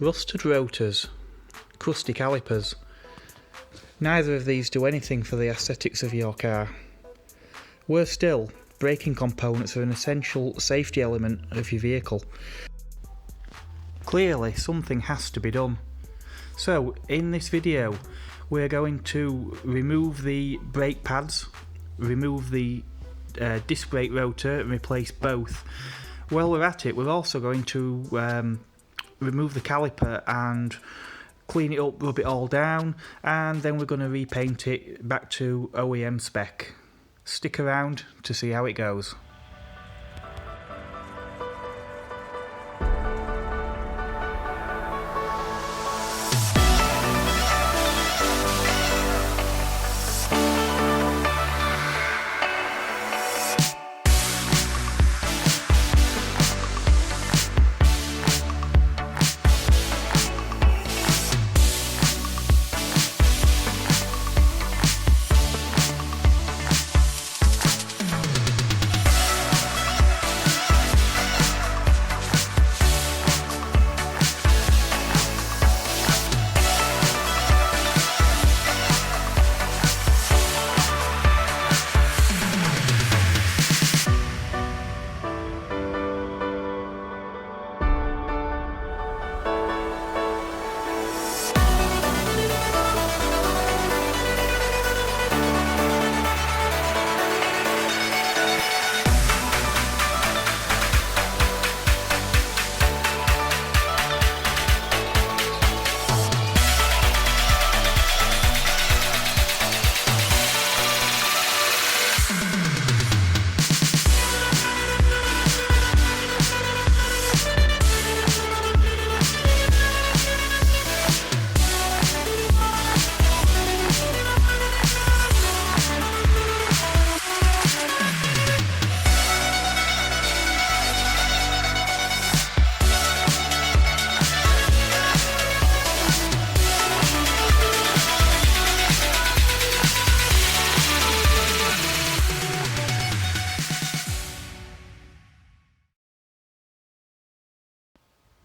Rusted rotors, crusty calipers. Neither of these do anything for the aesthetics of your car. Worse still, braking components are an essential safety element of your vehicle. Clearly, something has to be done. So, in this video, we're going to remove the brake pads, remove the disc brake rotor and replace both. While we're at it, we're also going to remove the caliper and clean it up, rub it all down, and then we're going to repaint it back to OEM spec. Stick around to see how it goes.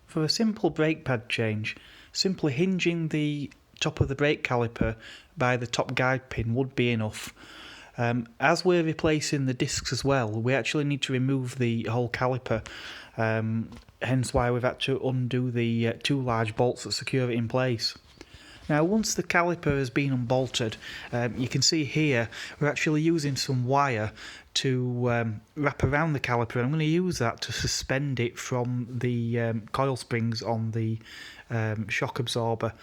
For a simple brake pad change, simply hinging the top of the brake caliper by the top guide pin would be enough. As we're replacing the discs as well, we actually need to remove the whole caliper, hence why we've had to undo the two large bolts that secure it in place. Now, once the caliper has been unbolted, you can see here we're actually using some wire to wrap around the caliper, and I'm going to use that to suspend it from the coil springs on the shock absorber.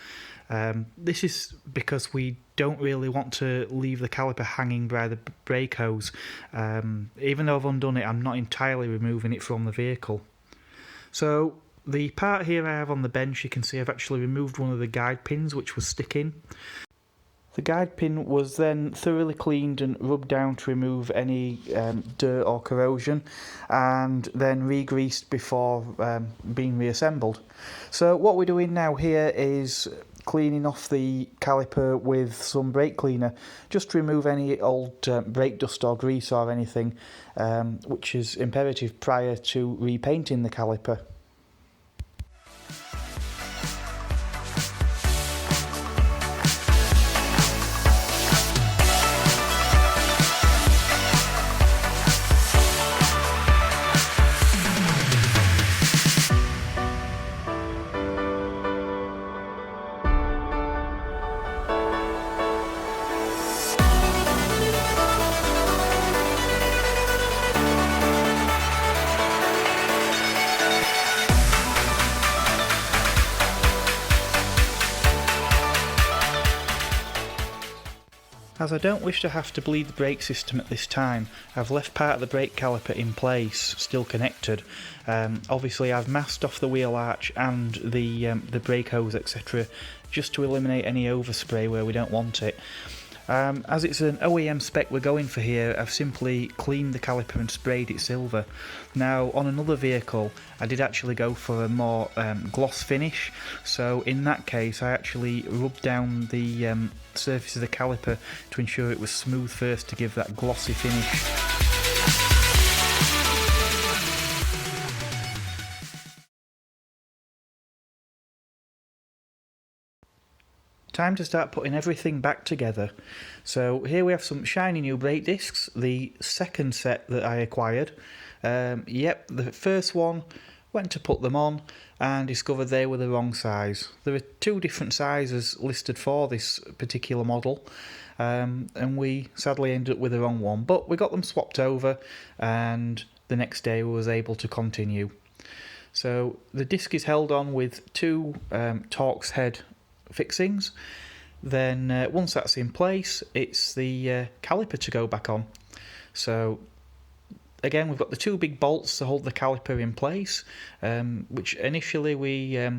This is because we don't really want to leave the caliper hanging by the brake hose. Even though I've undone it, I'm not entirely removing it from the vehicle. So the part here I have on the bench, you can see I've actually removed one of the guide pins which was sticking. The guide pin was then thoroughly cleaned and rubbed down to remove any dirt or corrosion, and then re-greased before being reassembled. So what we're doing now here is cleaning off the caliper with some brake cleaner, just to remove any old brake dust or grease or anything, which is imperative prior to repainting the caliper. As I don't wish to have to bleed the brake system at this time, I've left part of the brake caliper in place, still connected. Obviously I've masked off the wheel arch and the brake hose, etc., just to eliminate any overspray where we don't want it. As it's an OEM spec we're going for here, I've simply cleaned the caliper and sprayed it silver. Now, on another vehicle, I did actually go for a more gloss finish, so in that case I actually rubbed down the surface of the caliper to ensure it was smooth first to give that glossy finish. Time to start putting everything back together. So here we have some shiny new brake discs, the second set that I acquired. Yep, the first one, went to put them on and discovered they were the wrong size. There are two different sizes listed for this particular model, and we sadly ended up with the wrong one, but we got them swapped over and the next day we was able to continue. So the disc is held on with two Torx head fixings. Then once that's in place, it's the caliper to go back on. So again, we've got the two big bolts to hold the caliper in place, which initially we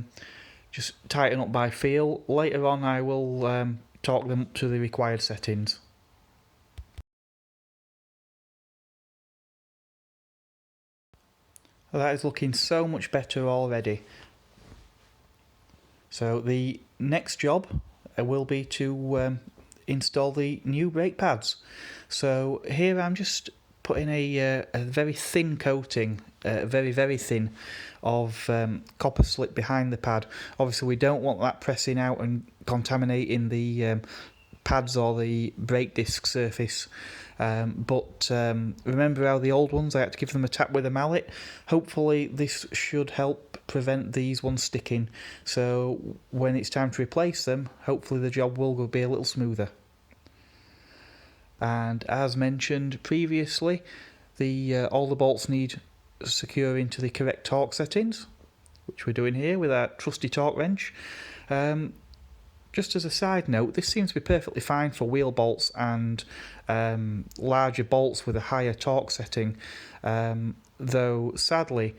just tighten up by feel. Later on I will torque them up to the required settings. Well, that is looking so much better already. So the next job will be to install the new brake pads. So here I'm just putting a very thin coating, very thin, of copper slip behind the pad. Obviously we don't want that pressing out and contaminating the pads or the brake disc surface. But remember how the old ones, I had to give them a tap with a mallet. Hopefully this should help prevent these ones sticking, so when it's time to replace them, hopefully the job will be a little smoother. And as mentioned previously, all the bolts need securing to the correct torque settings, which we're doing here with our trusty torque wrench. Just as a side note, this seems to be perfectly fine for wheel bolts and larger bolts with a higher torque setting, though sadly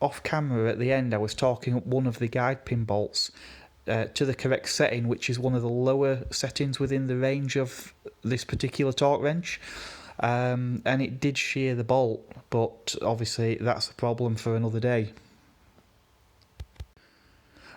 off camera at the end I was torquing up one of the guide pin bolts to the correct setting, which is one of the lower settings within the range of this particular torque wrench, and it did shear the bolt, but obviously that's a problem for another day.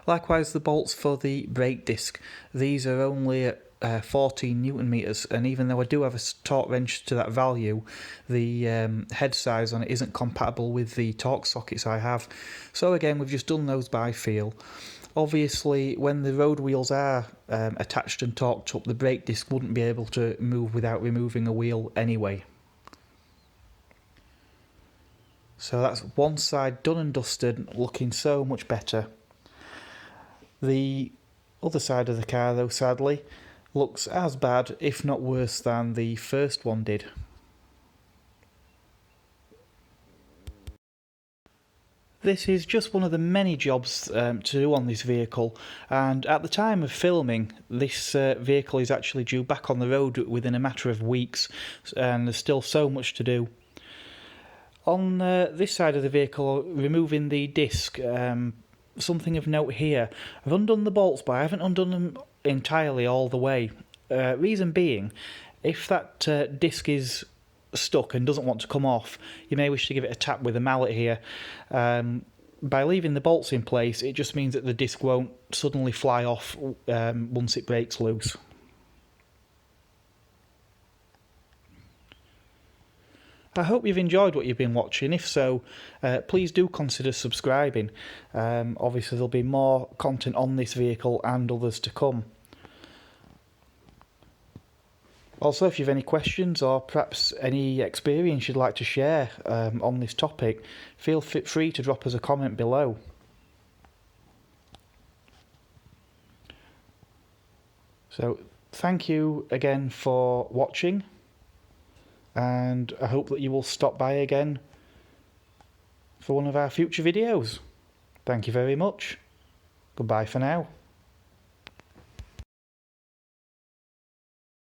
Likewise, the bolts for the brake disc, these are only at 14 Newton meters, and even though I do have a torque wrench to that value, the head size on it isn't compatible with the torque sockets I have. So again, we've just done those by feel. Obviously, when the road wheels are attached and torqued up, the brake disc wouldn't be able to move without removing a wheel anyway. So that's one side done and dusted, looking so much better. The other side of the car, though, sadly, looks as bad, if not worse, than the first one did. This is just one of the many jobs to do on this vehicle, and at the time of filming, this vehicle is actually due back on the road within a matter of weeks, and there's still so much to do. On this side of the vehicle, removing the disc, something of note here, I've undone the bolts, but I haven't undone them entirely all the way. Reason being, if that disc is stuck and doesn't want to come off, you may wish to give it a tap with a mallet here. By leaving the bolts in place, it just means that the disc won't suddenly fly off once it breaks loose. I hope you've enjoyed what you've been watching. If so, please do consider subscribing. Obviously there'll be more content on this vehicle and others to come. Also, if you have any questions or perhaps any experience you'd like to share on this topic, feel free to drop us a comment below. So, thank you again for watching, and I hope that you will stop by again for one of our future videos. Thank you very much. Goodbye for now.